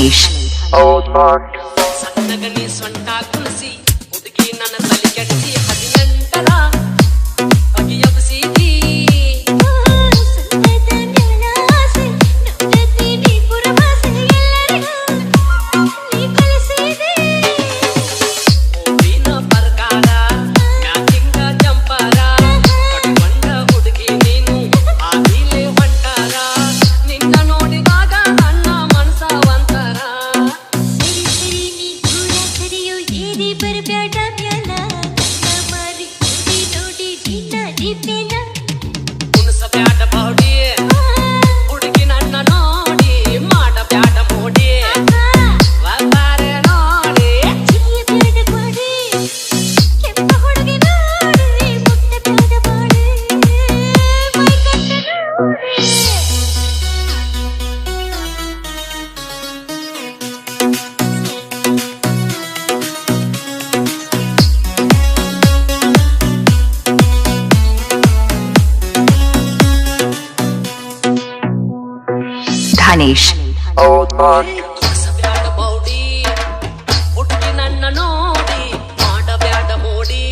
Dhanesh Old Mark. ಸಣ್ಣಗನಿ ಸೊಂಟ ಕುಣಿಸಿ ಹುಡುಗಿ ನನ್ನ ತಲೆ ಕೆಡಿಸಿ 18ರ ಬಗೆಯೊಬ್ಬಸಿದಿ ಹೂವಿನ ಪ್ರಕಾರ ಮ್ಯಾಚಿಂಗ ಜಂಪರ ಕಟ್ಕೊಂಡ ಹುಡುಗಿ ನೀನು ಆದಿಲೆ ಹೊಂಟಾರ ನಿನ್ನ ನೋಡಿದಾಗ ನನ್ನ ಮನಸ ಒಂಥರ ಕುಣಿಸಬ್ಯಾಡ ಬಾಡಿ ಹುಡುಗಿ ನನ್ನ ನೋಡಿ ಮಾಡಬ್ಯಾಡ ಮೋಡಿ ಬಾರೆ ನೋಡಿ ಧನೇಶ್ Old Mark. ಕುಣಿಸಬ್ಯಾಡ ಬಾಡಿ ಹುಡುಗಿ ನನ್ನ ನೋಡಿ ಮಾಡಬ್ಯಾಡ ಮೋಡಿ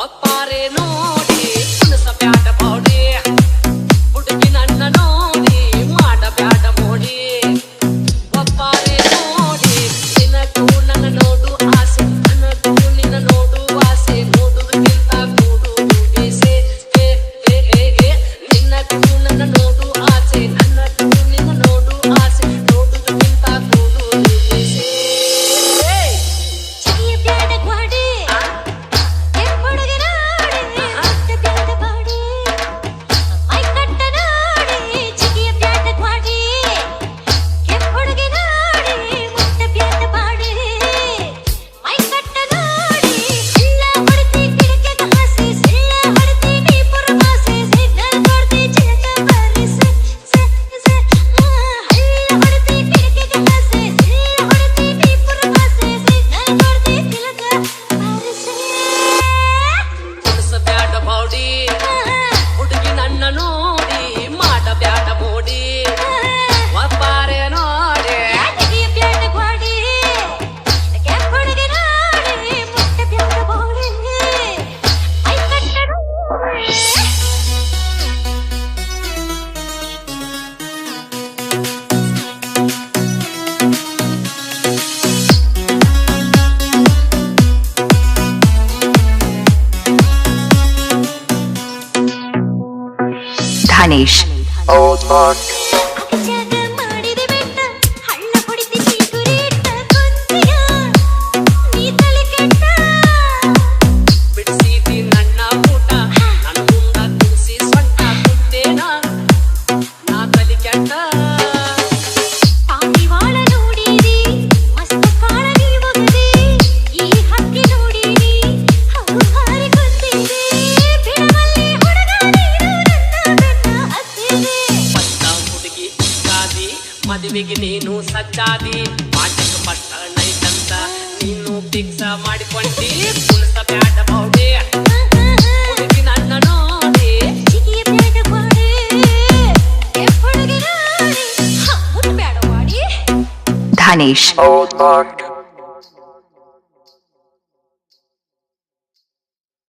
ಒಪ್ಪಾರೆ ನೋಡಿ ಕುಣಿಸಬ್ಯಾಡ ಬಾಡಿ ಹುಡುಗಿ ನನ್ನ ನೋಡಿ ಮಾಡಬ್ಯಾಡ ಮೋಡಿ ಒಪ್ಪಾರೆ ನೋಡಿ ನಿನಗೂ ನನ್ನ ನೋಡು ಆಸೆ ನನಗೂ ನಿನ್ನ ನೋಡು ಆಸೆ ನೋಡುವುದಕ್ಕಿಂತ ಕೂಡುವುದು ಬೇಸೆ ನಿನ್ನಗೂ ನನ್ನ ನೋಡು ಆಸೆ ನನ್ನಗೂ ನಿನ್ನ ನೋಡು ಆಸೆ ನೋಡುವುದಕ್ಕಿಂತ ಕೂಡುವುದು ಬೇಸೆ ಕುಣಿಸಬ್ಯಾಡ ಬಾಡಿ ಹುಡುಗಿ ನನ್ನ ನೋಡಿ ಮಾಡಬ್ಯಾಡ ಮೋಡಿ ಒಪ್ಪಾರೆ ನೋಡಿ ಧನೇಶ್ Old Mark. ಬಿಡಿಸಿದಿ ನನ್ನ ಊಟ ನನ್ನ ಮುಂದ ತುಳಸಿ ಸೊಂಟ ಕುಂತೇನ ನಾ ತಲಿ ಕೆಟ್ಟ ಪಟ್ಟ ಹುಡುಗಿ ಗಾದಿ ಮದುವೆಗೆ ನೀನು ಸಜ್ಜಾದಿ ಪಾಠಕ್ಕೆ ಪಟ್ಟ ನೈತಂತ ನೀನು ಫಿಕ್ಸ ಮಾಡಿಕೊಂಡಿ ಕುಣಿಸಬ್ಯಾಡ ಬಾಡಿ ಹುಡುಗಿ ನನ್ನ ನೋಡಿ ಧನೇಶ್ Old Mark.